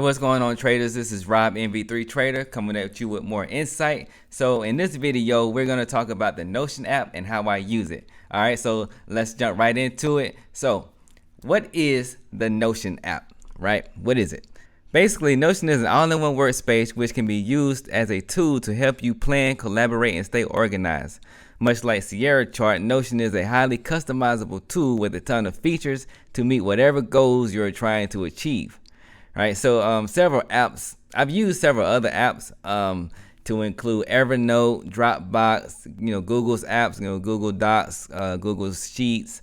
What's going on, traders? This is Rob MV3 Trader coming at you with more insight. So in this video, we're going to talk about the Notion app and how I use it. All right, so let's jump right into it. So what is the Notion app, right? What is it? Basically, Notion is an all-in-one workspace which can be used as a tool to help you plan, collaborate, and stay organized. Much like Sierra Chart, Notion is a highly customizable tool with a ton of features to meet whatever goals you're trying to achieve. Right, so several apps. I've used several other apps to include Evernote, Dropbox, Google's apps, Google Docs, Google Sheets,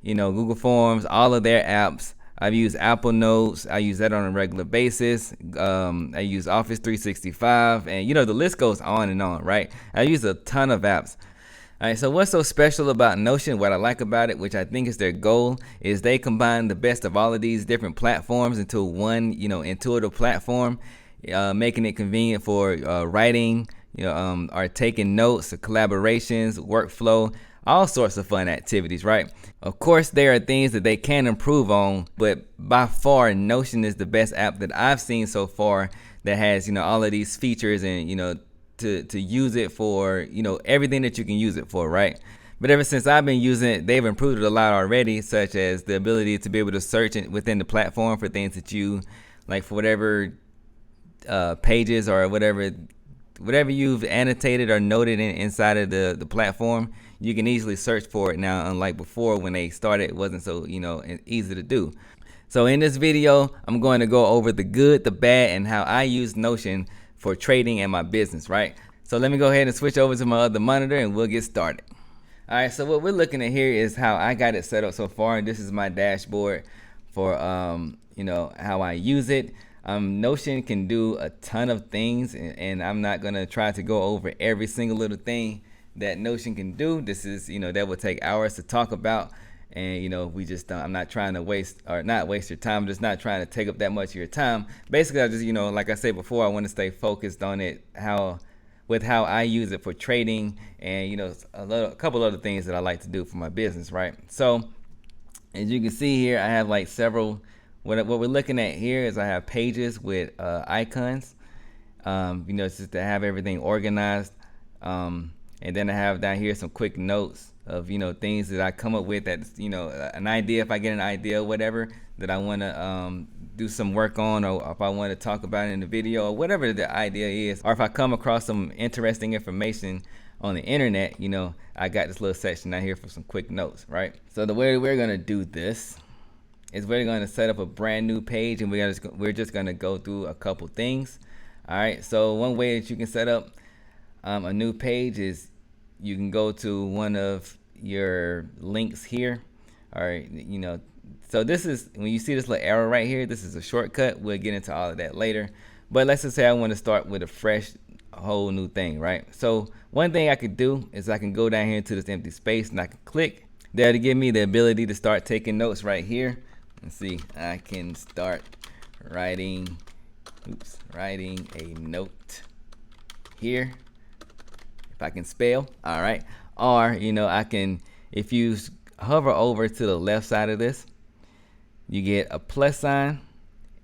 Google Forms, all of their apps. I've used Apple Notes. I use that on a regular basis. I use Office 365, and the list goes on and on, right? I use a ton of apps. All right, so what's so special about Notion, what I like about it, which I think is their goal, is they combine the best of all of these different platforms into one, intuitive platform, making it convenient for writing, or taking notes, collaborations, workflow, all sorts of fun activities, right? Of course, there are things that they can improve on, but by far, Notion is the best app that I've seen so far that has, all of these features and, to use it for everything that you can use it for, right? But ever since I've been using it, they've improved it a lot already, such as the ability to be able to search within the platform for things that you like, for whatever pages or whatever you've annotated or noted inside of the platform. You can easily search for it now, unlike before when they started, it wasn't so easy to do. So in this video, I'm going to go over the good, the bad, and how I use Notion for trading and my business, right? So let me go ahead and switch over to my other monitor and we'll get started. All right, so what we're looking at here is how I got it set up so far, and this is my dashboard for how I use it. Notion can do a ton of things, and I'm not gonna try to go over every single little thing that Notion can do. This is that will take hours to talk about, and we just I'm not trying to waste your time. I'm just not trying to take up that much of your time. Basically, I just like I said before, I want to stay focused on it, how I use it for trading, and a couple other things that I like to do for my business, right? So as you can see here, I have like several. What we're looking at here is I have pages with icons, just to have everything organized, and then I have down here some quick notes of things that I come up with, that's an idea, if I get an idea or whatever that I want to do some work on, or if I want to talk about it in the video, or whatever the idea is, or if I come across some interesting information on the internet, I got this little section down here for some quick notes, right? So the way we're gonna do this is we're gonna set up a brand new page, and we're just gonna go through a couple things. All right, so one way that you can set up a new page is you can go to one of your links here. All right, so this is, when you see this little arrow right here, this is a shortcut. We'll get into all of that later, but let's just say I want to start with a fresh, whole new thing, right? So one thing I could do is I can go down here into this empty space, and I can click there to give me the ability to start taking notes right here. Let's see, I can start writing a note here, if I can spell. All right, or I can, if you hover over to the left side of this, you get a plus sign,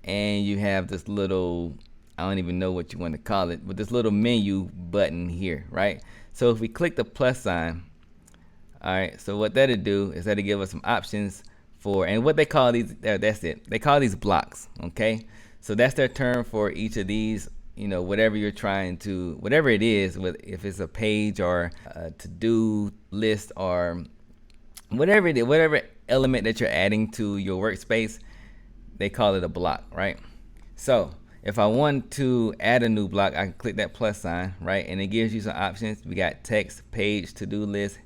and you have this little, I don't even know what you want to call it, but this little menu button here, right? So if we click the plus sign, all right, so what that'll do is that'll give us some options for, and what they call these, that's it, they call these blocks, okay? So that's their term for each of these, whatever you're trying to, whatever it is, if it's a page or a to-do list or whatever it is, whatever element that you're adding to your workspace, they call it a block, right? So if I want to add a new block, I can click that plus sign, right? And it gives you some options. We got text, page, to-do list,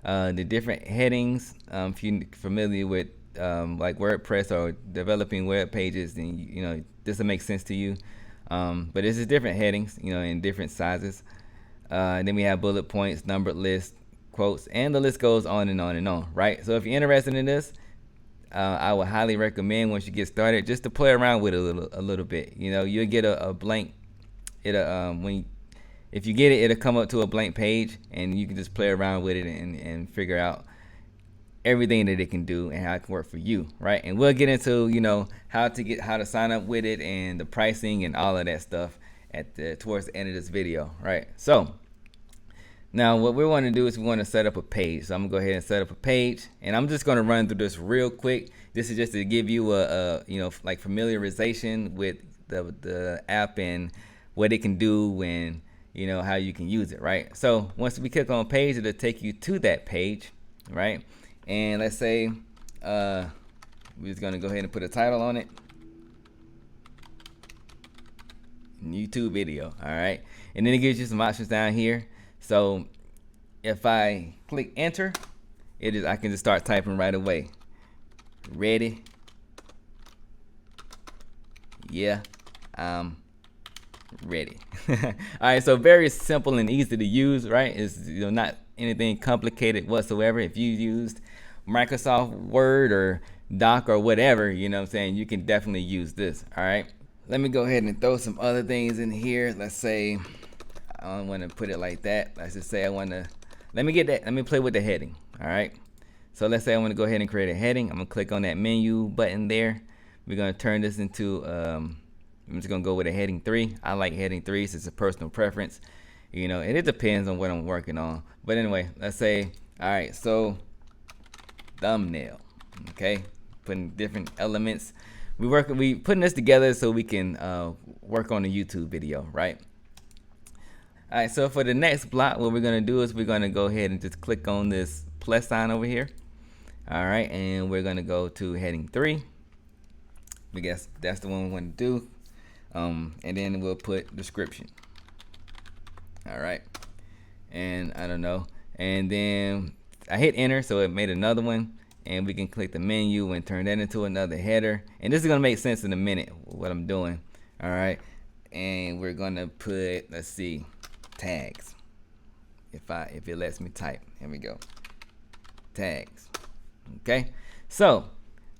the different headings. If you're familiar with like WordPress or developing web pages, then this will make sense to you. But this is different headings, in different sizes. And then we have bullet points, numbered lists, quotes, and the list goes on and on and on, right? So if you're interested in this, I would highly recommend, once you get started, just to play around with it a little bit. You'll get a blank. If you get it, it'll come up to a blank page, and you can just play around with it and figure out everything that it can do and how it can work for you, right? And we'll get into, how to sign up with it and the pricing and all of that stuff towards the end of this video, right? So now what we want to do is we want to set up a page. So I'm gonna go ahead and set up a page, and I'm just gonna run through this real quick. This is just to give you a like familiarization with the app and what it can do and how you can use it, right? So once we click on page, it'll take you to that page, right? And let's say we're just gonna go ahead and put a title on it. YouTube video, all right? And then it gives you some options down here. So if I click enter, I can just start typing right away. Ready? Yeah, I'm ready. All right, so very simple and easy to use, right? It's not anything complicated whatsoever. If you used Microsoft Word or Doc or whatever, you can definitely use this. All right, let me go ahead and throw some other things in here. Let's say I don't want to put it like that. Let's just say let me play with the heading. All right, so let's say I want to go ahead and create a heading. I'm gonna click on that menu button there. We're gonna turn this into I'm just gonna go with a heading 3. I like heading 3s. It's a personal preference, and it depends on what I'm working on. But anyway, let's say, all right, so thumbnail. Okay, putting different elements. We putting this together so we can work on a YouTube video, right? All right, so for the next block, what we're gonna do is we're gonna go ahead and just click on this plus sign over here. All right, and we're gonna go to heading 3. I guess that's the one we want to do. And then we'll put description. All right, and I don't know. And then I hit enter, so it made another one. And we can click the menu and turn that into another header. And this is gonna make sense in a minute what I'm doing. All right, and we're gonna put, let's see, tags. If it lets me type, here we go. Tags. Okay, so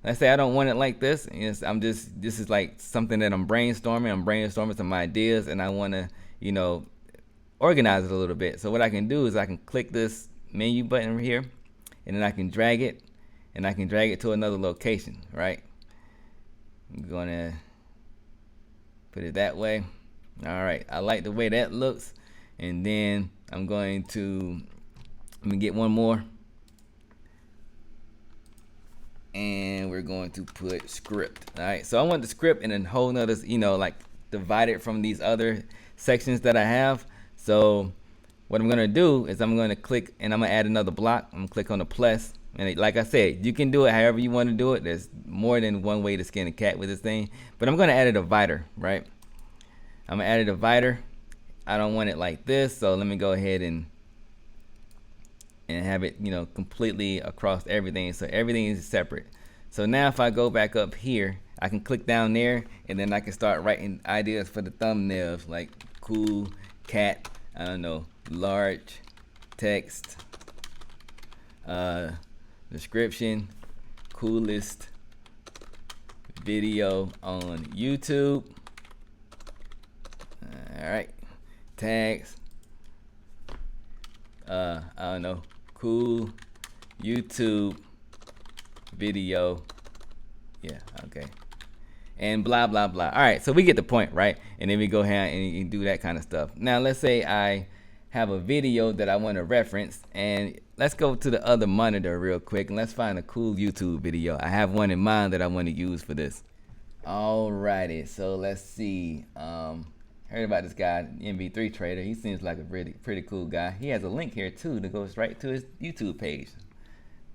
let's say I don't want it like this. This is like something that I'm brainstorming. I'm brainstorming some ideas, and I want to, organize it a little bit. So what I can do is I can click this menu button right here, and then I can drag it, and I can drag it to another location, right? I'm gonna put it that way. All right, I like the way that looks. And then I'm going to, let me get one more. And we're going to put script. All right, so I want the script in a whole nother, like divided from these other sections that I have. So what I'm gonna do is I'm gonna click, and I'm gonna add another block. I'm gonna click on the plus, and like I said, you can do it however you want to do it. There's more than one way to skin a cat with this thing, but I'm gonna add a divider, right? I'm gonna add a divider. I don't want it like this, so let me go ahead and have it, completely across everything, so everything is separate. So now if I go back up here, I can click down there, and then I can start writing ideas for the thumbnails, like cool cat, I don't know, large text, description, coolest video on YouTube. All right, tags, I don't know, cool YouTube video, yeah, okay, and blah blah blah. All right, so we get the point, right? And then we go ahead and do that kind of stuff. Now let's say I have a video that I want to reference, and let's go to the other monitor real quick, and let's find a cool YouTube video. I have one in mind that I want to use for this. Alrighty, so let's see. Heard about this guy, MV3 Trader. He seems like a pretty cool guy. He has a link here too that goes right to his YouTube page.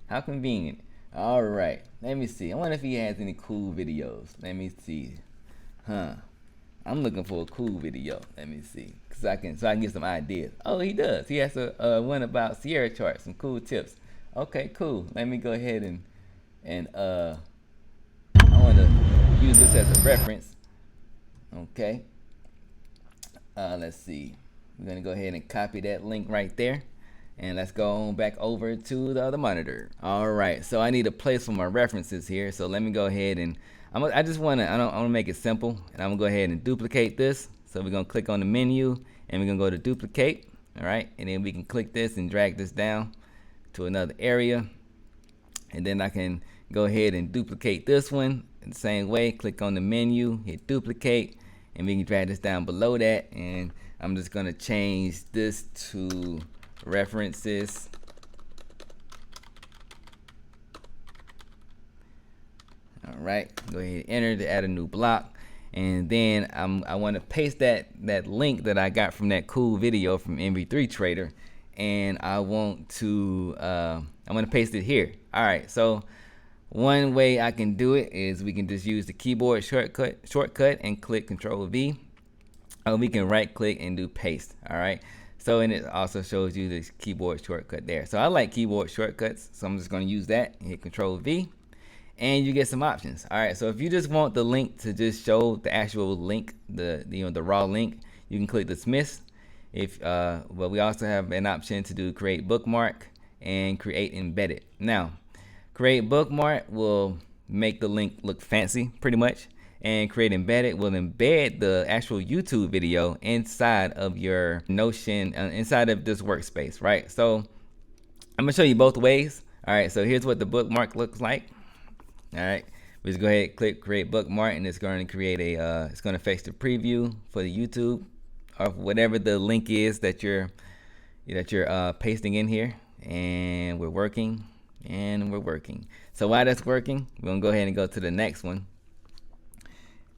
How convenient. All right, let me see. I wonder if he has any cool videos. Let me see. I'm looking for a cool video. Let me see, so I can get some ideas. Oh, he does. He has a one about Sierra charts, some cool tips. Okay, cool. Let me go ahead and I want to use this as a reference. Okay. Let's see. We're gonna go ahead and copy that link right there, and let's go on back over to the other monitor. All right, so I need a place for my references here. So let me go ahead and I want to make it simple, and I'm gonna go ahead and duplicate this. So we're gonna click on the menu, and we're gonna go to duplicate. All right, and then we can click this and drag this down to another area. And then I can go ahead and duplicate this one in the same way. Click on the menu, hit duplicate, and we can drag this down below that. And I'm just gonna change this to references. All right, go ahead and enter to add a new block. And then I want to paste that link that I got from that cool video from MV3 Trader, and I want to paste it here. All right, so one way I can do it is we can just use the keyboard shortcut and click Control V. Or we can right click and do paste. All right, so and it also shows you the keyboard shortcut there. So I like keyboard shortcuts, so I'm just going to use that and hit Control V. And you get some options. All right, so if you just want the link to just show the actual link, the raw link, you can click dismiss. But we also have an option to do create bookmark and create embedded. Now, create bookmark will make the link look fancy pretty much, and create embedded will embed the actual YouTube video inside of your Notion, inside of this workspace, right? So I'm gonna show you both ways. All right, so here's what the bookmark looks like. All right, we just go ahead and click create bookmark, and it's going to create a it's going to fetch the preview for the YouTube or whatever the link is that you're pasting in here. And we're working, so while that's working, we're gonna go ahead and go to the next one,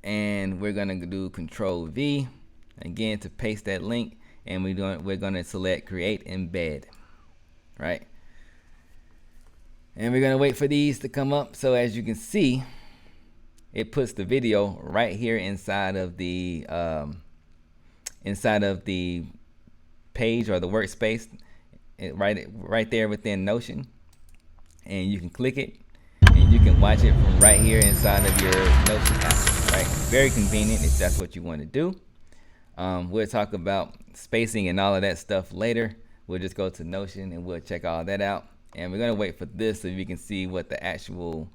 and we're gonna do Control V again to paste that link, and we're gonna select create embed, right? And we're gonna wait for these to come up. So as you can see, it puts the video right here inside of the page or the workspace, right there within Notion. And you can click it, and you can watch it from right here inside of your Notion app. Right, very convenient if that's what you want to do. We'll talk about spacing and all of that stuff later. We'll just go to Notion and we'll check all that out. And we're gonna wait for this so you can see what the actual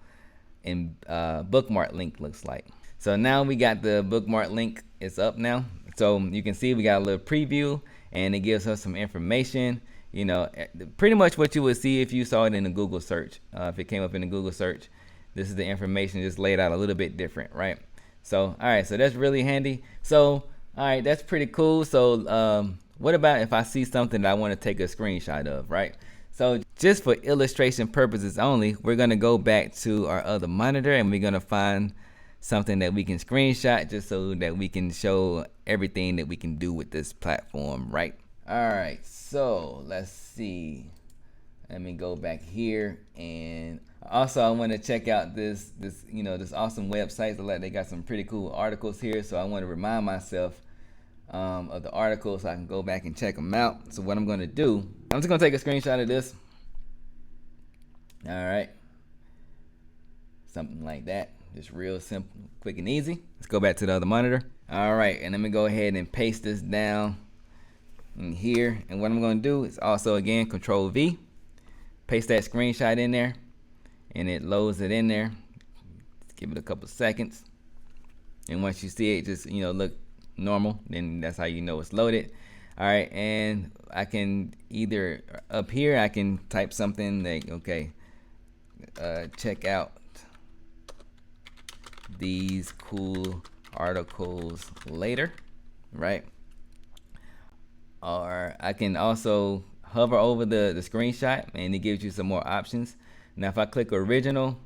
bookmark link looks like. So now we got the bookmark link. It's up now. So you can see we got a little preview, and it gives us some information. Pretty much what you would see if you saw it in a Google search. If it came up in a Google search, this is the information just laid out a little bit different, right? So all right, so that's really handy. So all right, that's pretty cool. So what about if I see something that I want to take a screenshot of, right? So just for illustration purposes only, we're gonna go back to our other monitor, and we're gonna find something that we can screenshot just so that we can show everything that we can do with this platform, right? All right, so let's see. Let me go back here, and also I want to check out this awesome website. They got some pretty cool articles here, so I want to remind myself of the articles so I can go back and check them out. So what I'm going to do, I'm just going to take a screenshot of this. All right, something like that, just real simple, quick and easy. Let's go back to the other monitor. All right, and let me go ahead and paste this down in here. And what I'm going to do is also again Control V, paste that screenshot in there, and it loads it in there. Just give it a couple seconds, and once you see it just look normal, then that's how you know it's loaded. All right, and I can either up here I can type something like, okay, check out these cool articles later, right? Or I can also hover over the screenshot, and it gives you some more options. Now if I click original,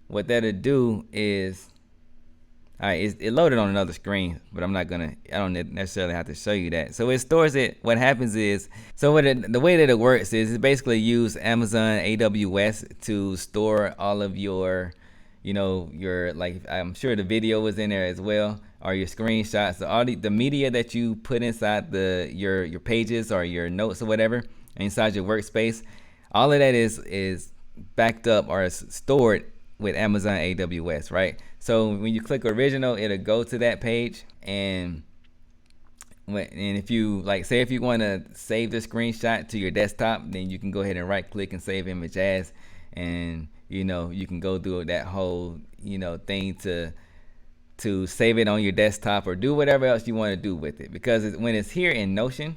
what that'll do is, all right, it loaded on another screen, but I don't necessarily have to show you that. So it stores it. What happens is, the way that it works is it basically use Amazon AWS to store all of your, like, I'm sure the video was in there as well, or your screenshots, so all the media that you put inside your pages or your notes or whatever inside your workspace, all of that is backed up or is stored with Amazon AWS, right? So when you click original, it'll go to that page, and if you say if you want to save the screenshot to your desktop, then you can go ahead and right click and save image as, and you can go through that whole thing to save it on your desktop or do whatever else you want to do with it, because when it's here in Notion,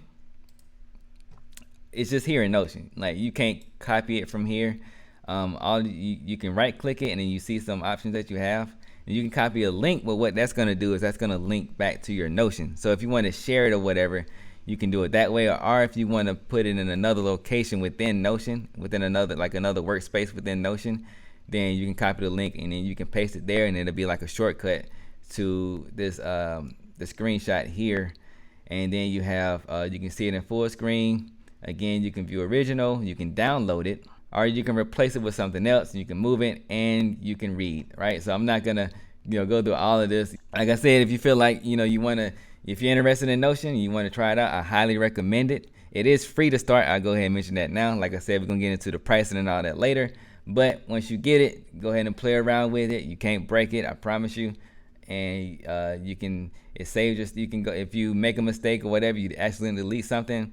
it's just here in Notion. Like, you can't copy it from here. You can right click it and then you see some options that you have. And you can copy a link, but what that's going to do is that's going to link back to your Notion. So if you want to share it or whatever, you can do it that way. Or if you want to put it in another location within Notion, within another workspace within Notion, then you can copy the link and then you can paste it there, and it'll be like a shortcut to this the screenshot here. And then you have you can see it in full screen. Again, you can view original, you can download it, or you can replace it with something else, and you can move it and you can read, right? So I'm not gonna go through all of this. Like I said, if you feel like you want to, if you're interested in Notion, you want to try it out, I highly recommend it. It is free to start. I'll go ahead and mention that now. Like I said, we're gonna get into the pricing and all that later, but once you get it, go ahead and play around with it. You can't break it, I promise you. And you can, it saves just, you can go, if you make a mistake or whatever, you accidentally delete something,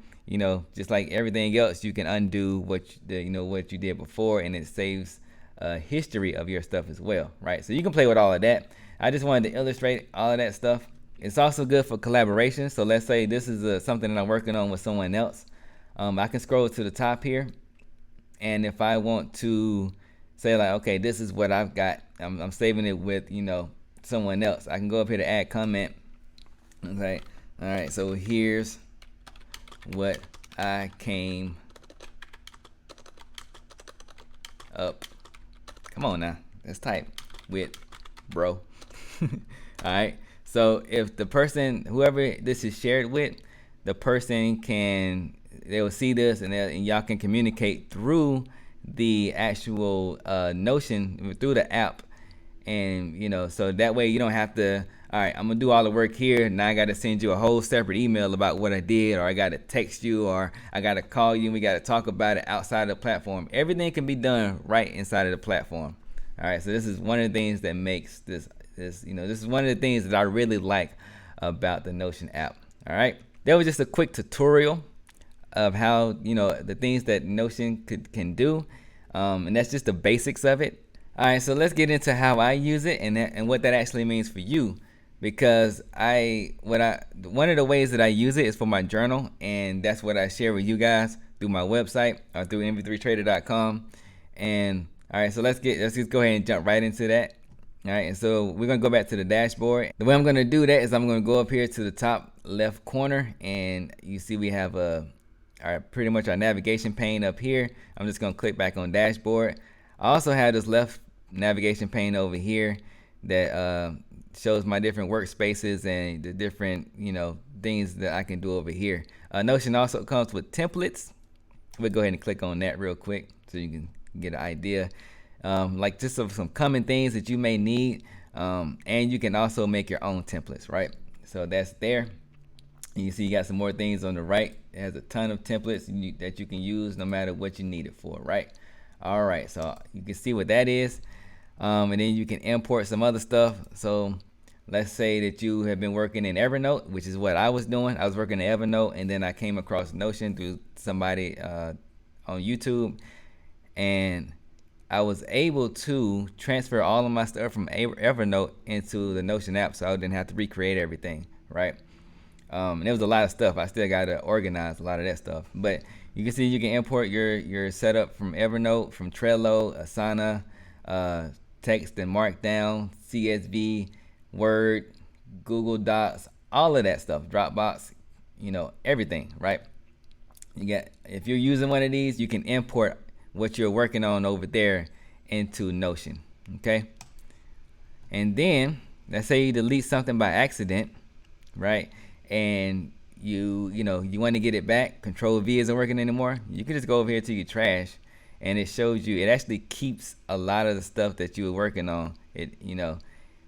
just like everything else, you can undo what you did before, and it saves history of your stuff as well, right? So you can play with all of that. I just wanted to illustrate all of that stuff. It's also good for collaboration. So let's say this is something that I'm working on with someone else. I can scroll to the top here, and if I want to say like, okay, this is what I've got, I'm saving it with someone else, I can go up here to add comment. Okay, all right, so here's what I came up, come on now, let's type with, bro. All right, so if the person, whoever this is shared with, the person they will see this, and y'all can communicate through the actual Notion, through the app. And so that way you don't have to, all right, I'm gonna do all the work here, now I gotta send you a whole separate email about what I did, or I gotta text you, or I gotta call you, and we gotta talk about it outside of the platform. Everything can be done right inside of the platform. All right, so this is one of the things that makes this is one of the things that I really like about the Notion app. All right, that was just a quick tutorial of how the things that Notion can do, and that's just the basics of it. All right, so let's get into how I use it and what that actually means for you, because one of the ways that I use it is for my journal, and that's what I share with you guys through my website or through mv3trader.com. And all right, so let's just go ahead and jump right into that. All right, and so we're gonna go back to the dashboard. The way I'm gonna do that is I'm gonna go up here to the top left corner, and you see we have pretty much our navigation pane up here. I'm just gonna click back on dashboard. I also have this left navigation pane over here that shows my different workspaces and the different things that I can do over here. Notion also comes with templates. We'll go ahead and click on that real quick so you can get an idea, like just of some common things that you may need, and you can also make your own templates, right? So that's there. And you see you got some more things on the right. It has a ton of templates that you can use no matter what you need it for, right? All right, so you can see what that is, and then you can import some other stuff. So let's say that you have been working in Evernote, which is what I was doing. I was working in Evernote, and then I came across Notion through somebody on YouTube, and I was able to transfer all of my stuff from Evernote into the Notion app, so I didn't have to recreate everything, right? And there was a lot of stuff. I still got to organize a lot of that stuff, but you can see you can import your setup from Evernote, from Trello, Asana, text and Markdown, CSV, Word, Google Docs, all of that stuff, Dropbox, everything, right? If you're using one of these, you can import what you're working on over there into Notion, okay? And then let's say you delete something by accident, right? And you want to get it back, Control V isn't working anymore, you can just go over here to your trash, and it shows you, it actually keeps a lot of the stuff that you were working on,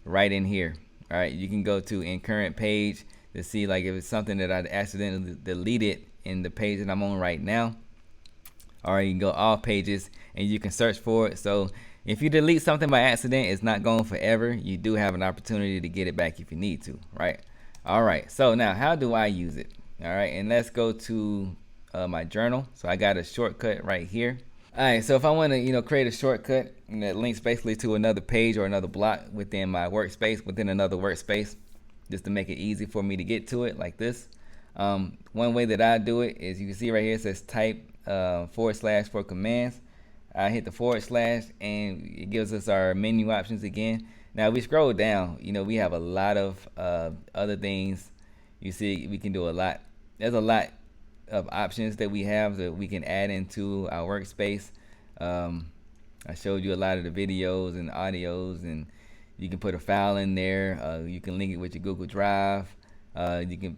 right in here. All right, you can go to in current page to see like if it's something that I accidentally deleted in the page that I'm on right now, or you can go all pages and you can search for it. So if you delete something by accident, it's not gone forever. You do have an opportunity to get it back if you need to, right? All right, so now how do I use it? All right, and let's go to my journal. So I got a shortcut right here. All right, so if I want to create a shortcut that links basically to another page or another block within my workspace, within another workspace, just to make it easy for me to get to it like this. One way that I do it is, you can see right here it says type / for commands. I hit the / and it gives us our menu options again. Now we scroll down, we have a lot of other things. You see, we can do a lot. There's a lot of options that we have that we can add into our workspace. Um, I showed you a lot of the videos and audios, and you can put a file in there. You can link it with your Google Drive. You can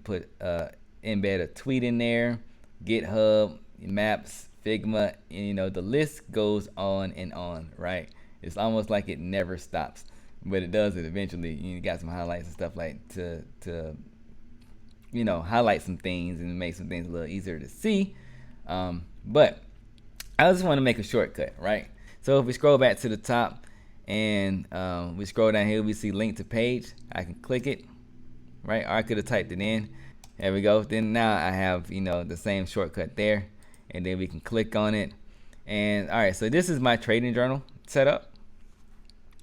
embed a tweet in there, GitHub, Maps, Figma, and the list goes on and on, right? It's almost like it never stops, but it does it eventually. You got some highlights and stuff like to highlight some things and make some things a little easier to see. But I just want to make a shortcut, right? So if we scroll back to the top and we scroll down here, we see link to page. I can click it, right? Or I could have typed it in. There we go. Then now I have, the same shortcut there. And then we can click on it. And all right, so this is my trading journal set up.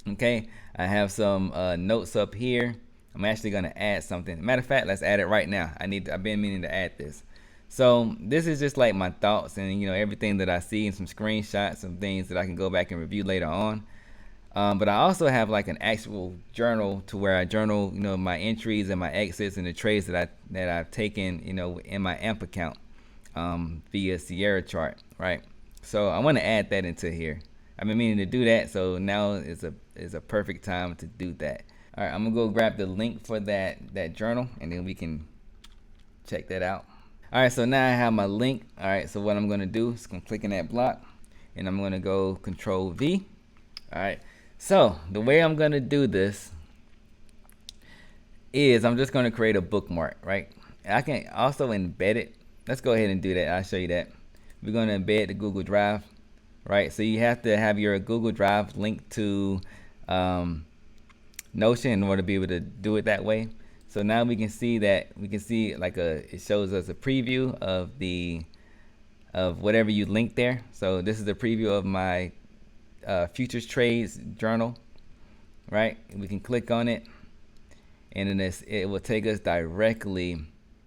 Okay, I have some notes up here. I'm actually gonna add something. Matter of fact, let's add it right now. I've been meaning to add this. So this is just like my thoughts and everything that I see, and some screenshots, some things that I can go back and review later on. But I also have like an actual journal to where I journal, my entries and my exits and the trades that I've taken, in my AMP account via Sierra chart, right? So I want to add that into here. I've been meaning to do that, so now is a perfect time to do that. All right, I'm gonna go grab the link for that journal, and then we can check that out. All right, so now I have my link. All right, so what I'm gonna do is I'm clicking that block, and I'm gonna go Control V. All right, so the way I'm gonna do this is I'm just gonna create a bookmark, right? I can also embed it. Let's go ahead and do that. I'll show you that. We're gonna embed the Google Drive, right? So you have to have your Google Drive linked to Notion in order to be able to do it that way. So now we can see like it shows us a preview of whatever you link there. So this is a preview of my futures trades journal, right? We can click on it, and then it will take us directly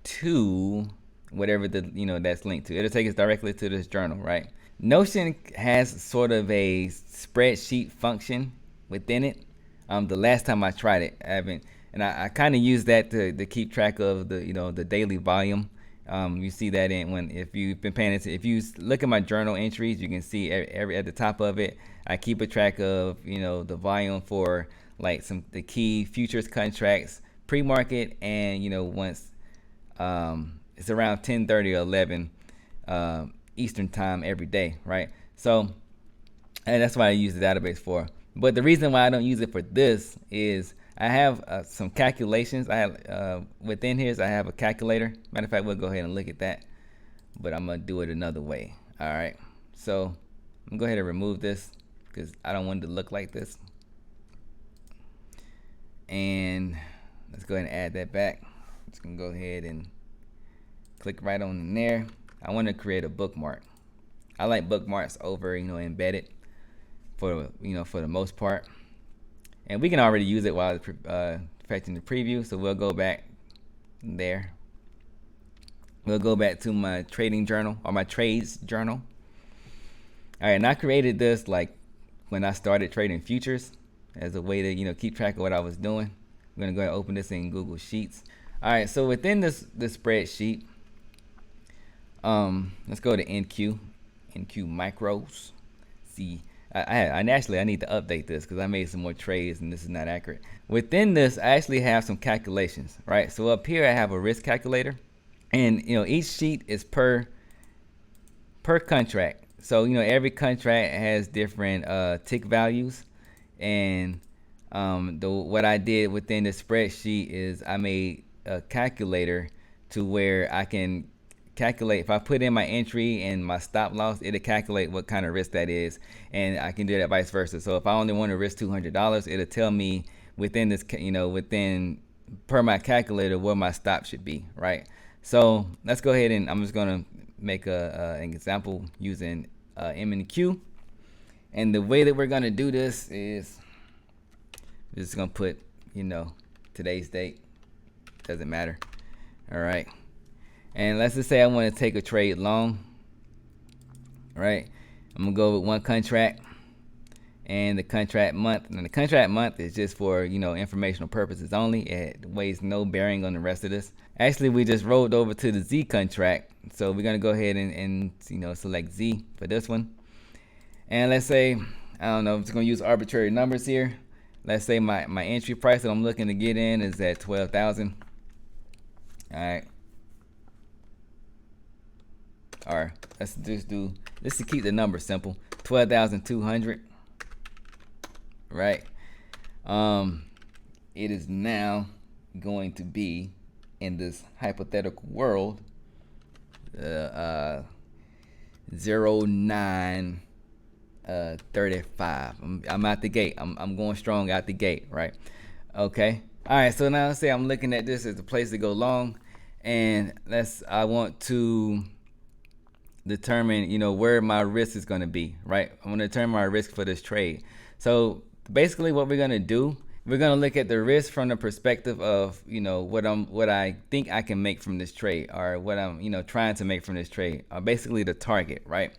to whatever that's linked to. It'll take us directly to this journal, right? Notion has sort of a spreadsheet function within it. The last time I tried it, I haven't, and I kind of use that to keep track of the daily volume. You see that if you've been paying attention, if you look at my journal entries, you can see at the top of it, I keep a track of the volume for like the key futures contracts pre-market, and once it's around 10:30 or 11 Eastern time every day, right? So, and that's what I use the database for. But the reason why I don't use it for this is I have some calculations. I have within here, I have a calculator. Matter of fact, we'll go ahead and look at that, but I'm gonna do it another way. All right, so I'm gonna go ahead and remove this because I don't want it to look like this. And let's go ahead and add that back. I'm just gonna go ahead and click right on in there. I want to create a bookmark. I like bookmarks over embedded for the most part, and we can already use it while it's affecting the preview. So we'll go back there. We'll go back to my trading journal or my trades journal. All right, and I created this like when I started trading futures as a way to keep track of what I was doing. I'm gonna go ahead and open this in Google Sheets. All right, so within this spreadsheet, let's go to NQ macros. See, I need to update this because I made some more trades and this is not accurate. Within this, I actually have some calculations, right? So up here I have a risk calculator, and each sheet is per contract. So every contract has different tick values, and what I did within the spreadsheet is I made a calculator to where I can calculate. If I put in my entry and my stop loss, it'll calculate what kind of risk that is, and I can do that vice versa. So if I only want to risk $200, it'll tell me within this, within per my calculator, where my stop should be, right? So let's go ahead and I'm just gonna make an example using M&Q, and the way that we're gonna do this is we're just gonna put today's date. Doesn't matter. All right. And let's just say I want to take a trade long, right? I'm gonna go with one contract and the contract month. And the contract month is just for, informational purposes only. It weighs no bearing on the rest of this. Actually, we just rolled over to the Z contract. So we're gonna go ahead and select Z for this one. And let's say, I don't know, I'm just gonna use arbitrary numbers here. Let's say my entry price that I'm looking to get in is at 12,000. All right. Or let's just do this to keep the number simple. 12,200. Right. It is now going to be in this hypothetical world 0935. I'm out the gate. I'm going strong out the gate, right? Okay. All right. So now let's say I'm looking at this as a place to go long, and I want to determine, where my risk is going to be, right? I'm going to determine my risk for this trade. So basically what we're going to do, we're going to look at the risk from the perspective of, what I think I can make from this trade, or what I'm, trying to make from this trade, or basically the target, right?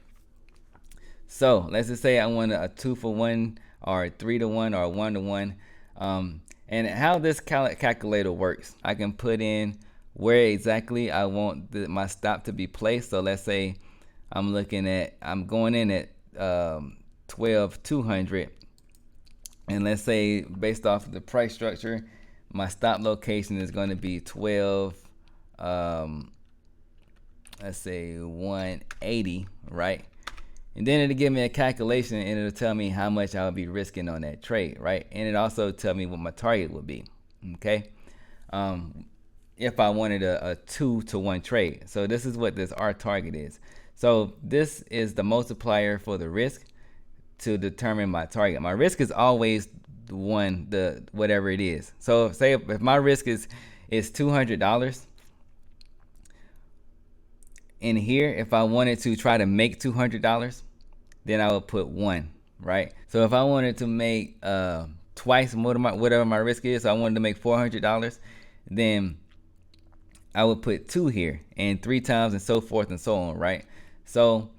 So let's just say I want a 2-for-1 or a 3-to-1 or a 1-to-1. And how this calculator works, I can put in where exactly I want my stop to be placed. So let's say I'm going in at 12,200, and let's say based off of the price structure, my stop location is going to be 12, let's say 180, right? And then it'll give me a calculation, and it'll tell me how much I'll be risking on that trade, right? And it also tell me what my target would be, okay? If I wanted a 2-to-1 trade. So this is what our target is. So this is the multiplier for the risk to determine my target. My risk is always the whatever it is. So say if my risk is $200 in here, if I wanted to try to make $200, then I would put 1, right? So if I wanted to make twice whatever my risk is, so I wanted to make $400, then I would put 2 here, and 3 times, and so forth and so on, right? So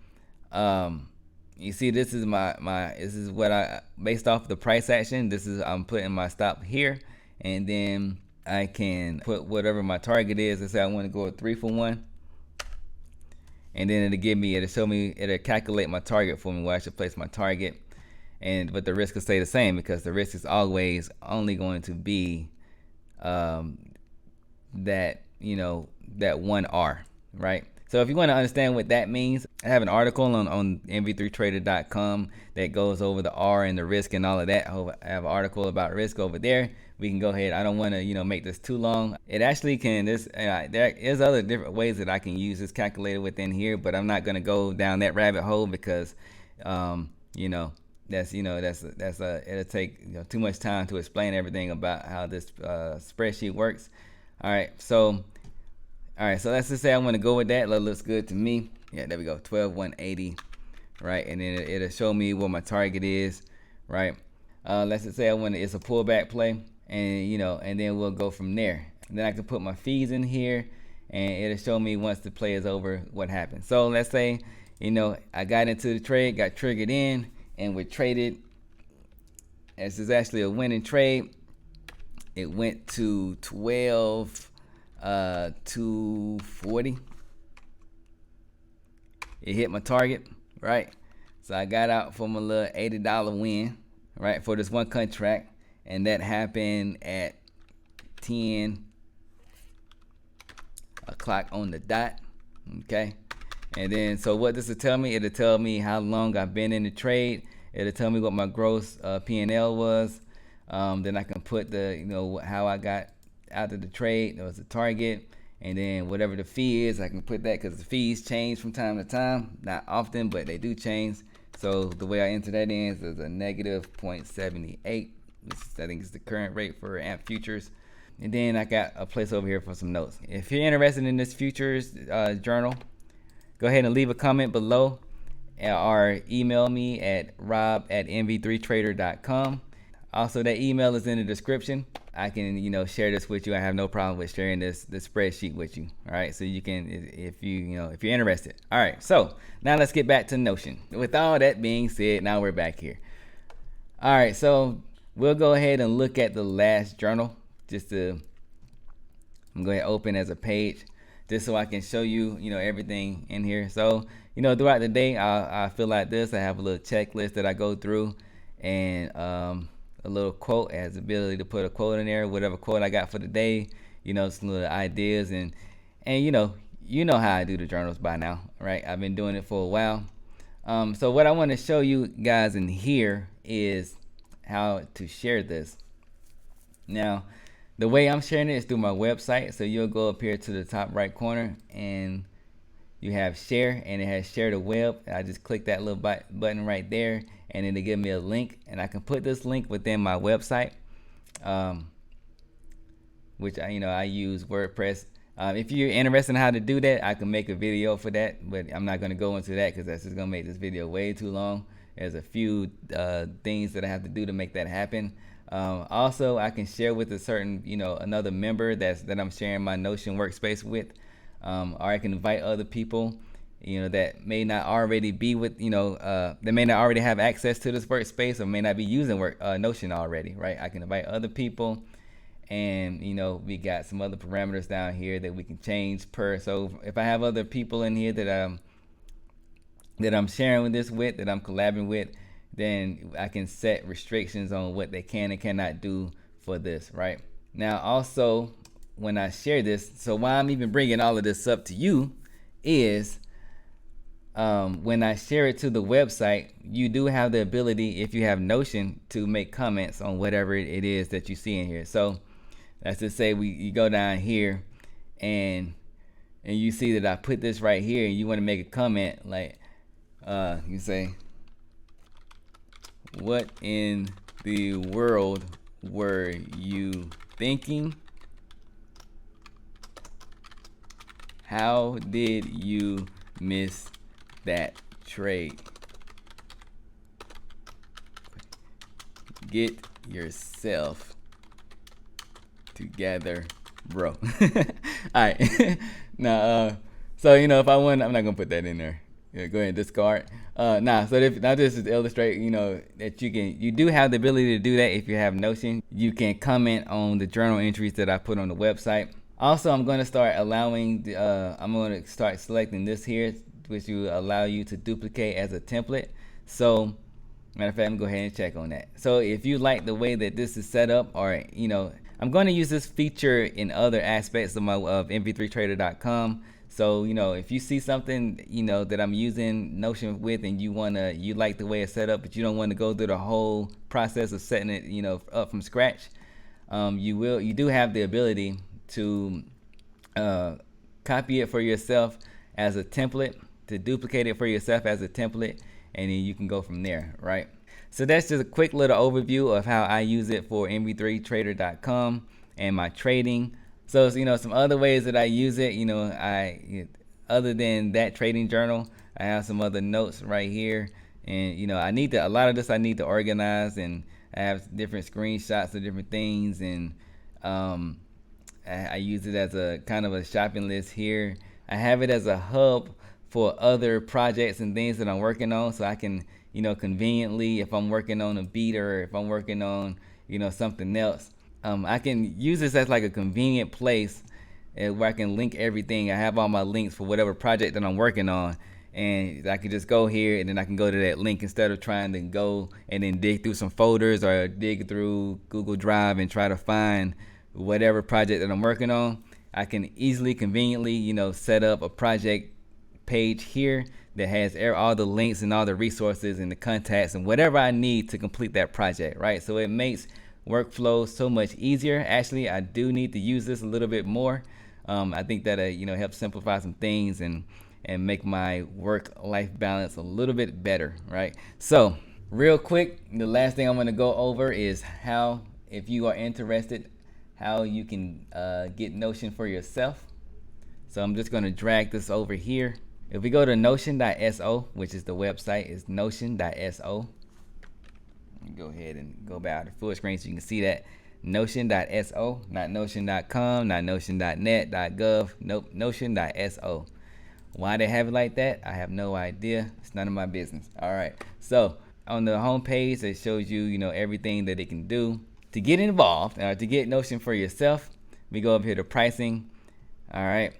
you see, this is this is what I, based off the price action, I'm putting my stop here, and then I can put whatever my target is. Let's say I want to go a 3-for-1, and then it'll calculate my target for me, where I should place my target. But the risk will stay the same, because the risk is always only going to be that 1R, right? So if you want to understand what that means, I have an article on mv3trader.com that goes over the R and the risk and all of that. I have an article about risk over there. We can go ahead. I don't want to make this too long. It actually can. There is other different ways that I can use this calculator within here, but I'm not going to go down that rabbit hole, because it'll take too much time to explain everything about how this spreadsheet works. All right, so let's just say I want to go with that. That looks good to me. Yeah, there we go, 12,180, right? And then it'll show me what my target is, right? Let's just say it's a pullback play, and then we'll go from there. And then I can put my fees in here, and it'll show me once the play is over what happens. So let's say, I got into the trade, got triggered in, and we traded. This is actually a winning trade. It went to 12,240. It hit my target, right? So I got out from a little $80 win, right, for this one contract, and that happened at 10 o'clock on the dot. Okay, and then so what this will tell me, it'll tell me how long I've been in the trade. It'll tell me what my gross P&L was. Then I can put how I got out of the trade. There was a target, and then whatever the fee is, I can put that, because the fees change from time to time. Not often, but they do change. So the way I enter that in is a negative 0.78. I think it's the current rate for AMP futures. And then I got a place over here for some notes. If you're interested in this futures journal, go ahead and leave a comment below, or email me at rob@mv3trader.com. Also, that email is in the description. I can, share this with you. I have no problem with sharing this spreadsheet with you. All right, so you can, if if you're interested. All right, so now let's get back to Notion. With all that being said, now we're back here. All right, so we'll go ahead and look at the last journal. I'm going to open as a page, just so I can show you, everything in here. So, throughout the day, I feel like this. I have a little checklist that I go through, and a little quote. It has the ability to put a quote in there, whatever quote I got for the day. Some little ideas, and you know how I do the journals by now, right? I've been doing it for a while. So what I want to show you guys in here is how to share this. Now, the way I'm sharing it is through my website. So you'll go up here to the top right corner, and you have share, and it has share the web. I just click that little button right there, and it'll give me a link, and I can put this link within my website, which I use WordPress. If you're interested in how to do that, I can make a video for that, but I'm not going to go into that because that's just going to make this video way too long. There's a few things that I have to do to make that happen. Also, I can share with a certain, another member that I'm sharing my Notion workspace with, or I can invite other people, that may not already be with, that may not already have access to this workspace or may not be using Notion already, right? I can invite other people, and we got some other parameters down here that we can change per. So if I have other people in here that I'm sharing this with, that I'm collaborating with, then I can set restrictions on what they can and cannot do for this, right? Now, also, when I share this, so why I'm even bringing all of this up to you is when I share it to the website, you do have the ability, if you have Notion, to make comments on whatever it is that you see in here. So let's just say you go down here and you see that I put this right here, and you want to make a comment like you say, "What in the world were you thinking? How did you miss that trade? Get yourself together, bro." All right. Now, so if I want, I'm not gonna put that in there. Yeah, go ahead and discard. Now this is to illustrate, that you do have the ability to do that if you have Notion. You can comment on the journal entries that I put on the website. Also, I'm going to start selecting this here, which will allow you to duplicate as a template. So, matter of fact, I'm gonna go ahead and check on that. So if you like the way that this is set up, or I'm going to use this feature in other aspects of mv3trader.com. So if you see something that I'm using Notion with, and you like the way it's set up, but you don't want to go through the whole process of setting it up from scratch, you do have the ability to copy it for yourself as a template, to duplicate it for yourself as a template, and then you can go from there, right? So that's just a quick little overview of how I use it for mv3trader.com and my trading. So some other ways that I use it, other than that trading journal, I have some other notes right here, and I need a lot of this I need to organize, and I have different screenshots of different things, and I use it as a kind of a shopping list here. I have it as a hub for other projects and things that I'm working on, so I can conveniently, if I'm working on a beat or if I'm working on something else, I can use this as like a convenient place where I can link everything. I have all my links for whatever project that I'm working on, and I can just go here, and then I can go to that link instead of trying to go and then dig through some folders or dig through Google Drive and try to find whatever project that I'm working on. I can easily, conveniently, set up a project page here that has all the links and all the resources and the contacts and whatever I need to complete that project, right? So it makes workflow so much easier. Actually, I do need to use this a little bit more. I think that helps simplify some things and make my work-life balance a little bit better, right? So real quick, the last thing I'm going to go over is how, if you are interested, how you can get Notion for yourself. So I'm just going to drag this over here. If we go to notion.so, which is the website, is notion.so. Go ahead and go back to full screen so you can see that. Notion.so, not Notion.com, not Notion.net, .gov, nope, Notion.so. Why they have it like that, I have no idea. It's none of my business. All right. So on the home page, it shows you, everything that it can do. To get involved, to get Notion for yourself, we go up here to pricing. All right.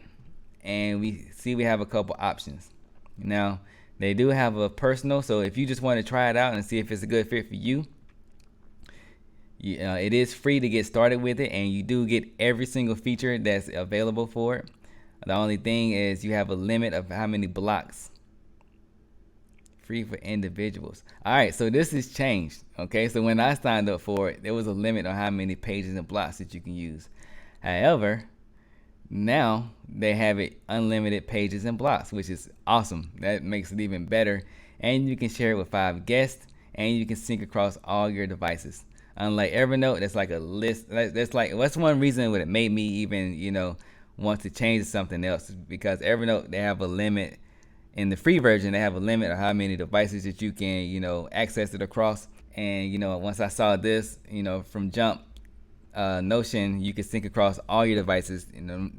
And we have a couple options. Now, they do have a personal, so if you just want to try it out and see if it's a good fit for you, it is free to get started with it, and you do get every single feature that's available for it. The only thing is you have a limit of how many blocks. Free for individuals. All right, so this has changed. Okay, so when I signed up for it, there was a limit on how many pages and blocks that you can use. However, now they have it unlimited pages and blocks, which is awesome. That makes it even better. And you can share it with 5 guests, and you can sync across all your devices. Unlike Evernote, that's like a list. That's one reason that it made me even, want to change to something else, because Evernote, they have a limit. In the free version, they have a limit of how many devices that you can, access it across. And, once I saw this, from jump, Notion, you can sync across all your devices.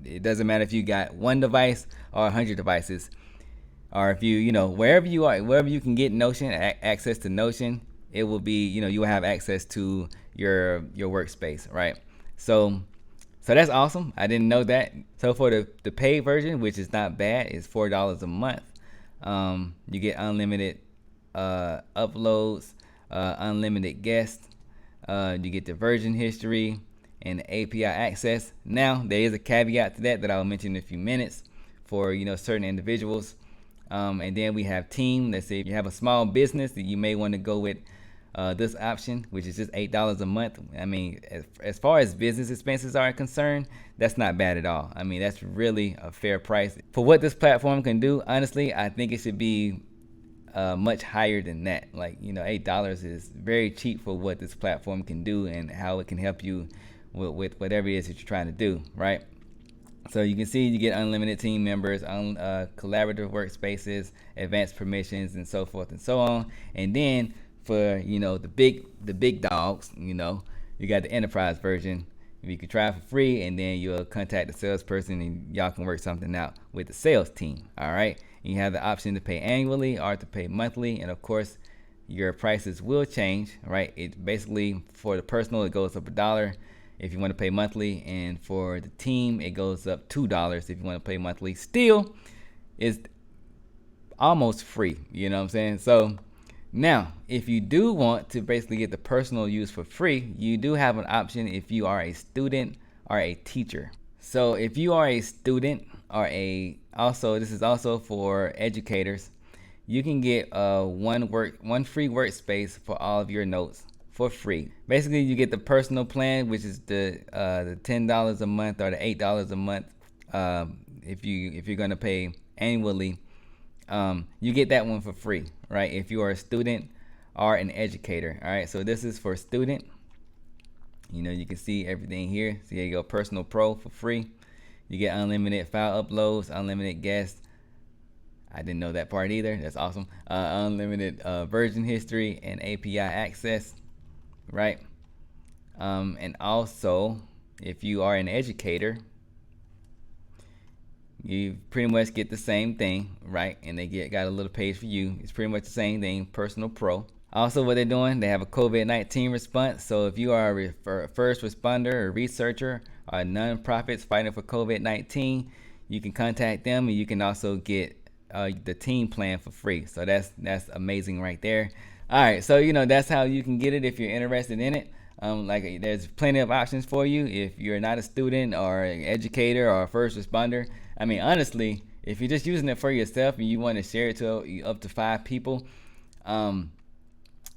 It doesn't matter if you got 1 device or 100 devices, or if you, wherever you are, wherever you can get Notion, access to Notion, it will be, you will have access to your workspace, right? So that's awesome. I didn't know that. So for the paid version, which is not bad, is $4 a month. You get unlimited uploads, unlimited guests. You get the version history and the API access. Now, there is a caveat to that I'll mention in a few minutes for certain individuals. And then we have team. Let's say if you have a small business, that you may want to go with this option, which is just $8 a month. I mean, as far as business expenses are concerned, that's not bad at all. I mean, that's really a fair price for what this platform can do. Honestly, I think it should be much higher than that. Like, $8 is very cheap for what this platform can do and how it can help you with whatever it is that you're trying to do, right? So you can see you get unlimited team members, collaborative workspaces, advanced permissions, and so forth and so on. And then for the big dogs, you got the enterprise version. You can try it for free, and then you'll contact the salesperson, and y'all can work something out with the sales team. All right. You have the option to pay annually or to pay monthly, and of course, your prices will change. Right. It basically, for the personal, it goes up $1 if you want to pay monthly, and for the team, it goes up $2 if you want to pay monthly. Still, it's almost free. You know what I'm saying? So now, if you do want to basically get the personal use for free, you do have an option if you are a student or a teacher. So if you are a student or this is also for educators, you can get one free workspace for all of your notes for free. Basically, you get the personal plan, which is the $10 a month or the $8 a month. If you're gonna pay annually, you get that one for free, right? If you are a student or an educator. All right, so this is for student. You can see everything here. So here you go, personal pro for free. You get unlimited file uploads, unlimited guests. I didn't know that part either. That's awesome. Unlimited version history and API access, right? And also, if you are an educator, you pretty much get the same thing, right? And they got a little page for you. It's pretty much the same thing, personal pro. Also, what they're doing, they have a COVID-19 response. So if you are a first responder or researcher or nonprofits fighting for COVID-19, you can contact them, and you can also get the team plan for free. So that's amazing right there. All right, so that's how you can get it if you're interested in it. There's plenty of options for you if you're not a student or an educator or a first responder. I mean, honestly, if you're just using it for yourself and you want to share it to up to 5 people,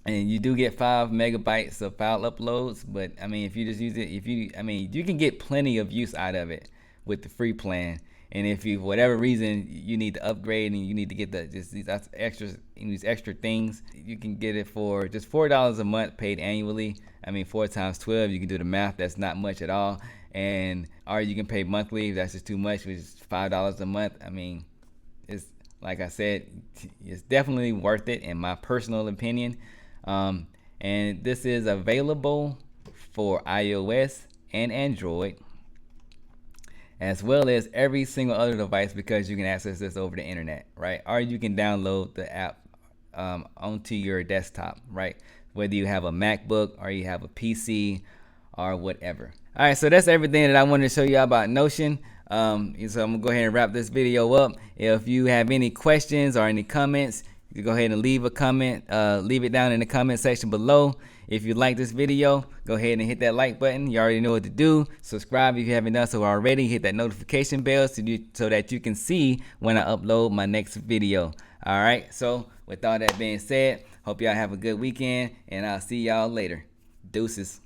and you do get 5 megabytes of file uploads, but I mean, if you just use it, you can get plenty of use out of it with the free plan. And if you, for whatever reason, you need to upgrade and you need to get these extra things, you can get it for just $4 a month, paid annually. I mean, 4 times 12, you can do the math. That's not much at all. Or you can pay monthly. If that's just too much, which is $5 a month. I mean, it's, like I said, it's definitely worth it in my personal opinion. And this is available for iOS and Android, as well as every single other device, because you can access this over the internet, right? Or you can download the app onto your desktop, right? Whether you have a MacBook or you have a PC or whatever. All right, so that's everything that I wanted to show you about Notion. So I'm gonna go ahead and wrap this video up. If you have any questions or any comments, you can go ahead and leave a comment. Leave it down in the comment section below. If you like this video, go ahead and hit that like button. You already know what to do. Subscribe if you haven't done so already. Hit that notification bell so that you can see when I upload my next video. All right, so with all that being said, hope y'all have a good weekend, and I'll see y'all later. Deuces.